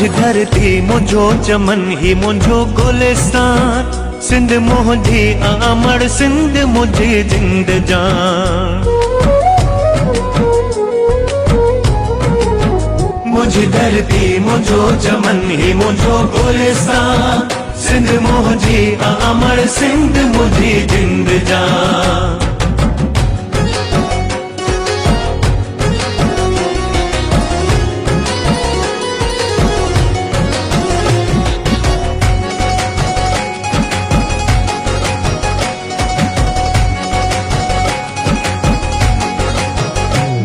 मुझी धरती मुझो चमन ही मुझो गुलिस्तान, सिंध मुझी अमर सिंध मुझी जिंद जान। मुझी धरती मुझो चमन ही मुझो गुलिस्तान, सिंध मुझी अमर सिंध मुझी जिंद जान।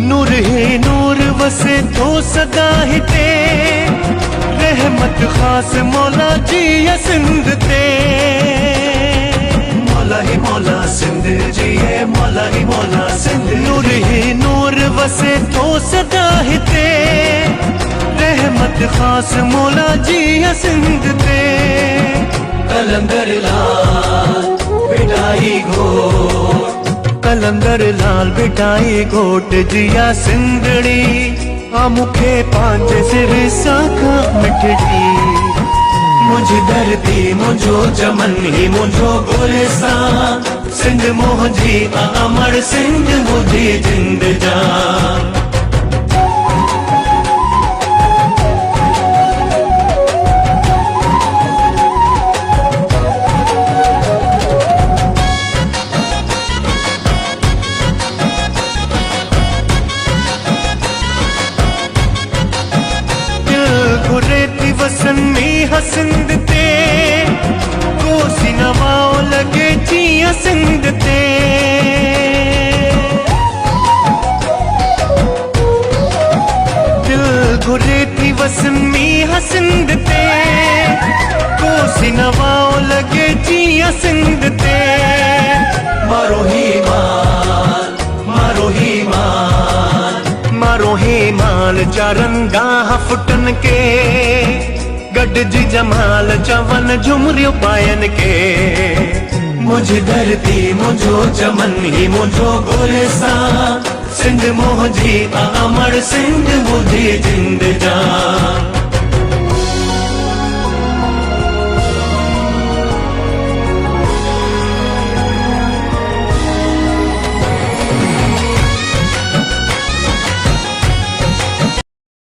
नूर ही नूर वसे तो सदा ही ते, रहमत खास मौला जी या सिंध ते। मौला ही मौला सिंध जी है, मौला ही मौला सिंध। नूर ही नूर वसे तो सदा ही ते, रहमत खास मौला जी या सिंध ते। कलंदर लाल बिटाई घोट, कलंदर लाल बिटाई घोट जिया सिंधड़ी, आ मुखे पांच सिर साखा मिठड़ी। मुझी धरती मुझो चमन ही मुझो गुलिस्तान, सिंध मुझी अमर सिंध मुझी जिंद जान। गुरेती वसन में हसिंद ते, कोसी नवाओ लगे जिया सिंध ते। दिल गुरेती वसन में हसिंद ते, कोसी नवाओ लगे जिया सिंध ते। मारो ही माल, मारो ही माल, मारो ही माल चारंगाह फुटन के, गड जी जमाल चवन झुमरियो पायन के। मुझी धरती मुझो चमन ही मुझो गुलिस्तान, सिंध मुझी अमर सिंध मुझी जिंद जान।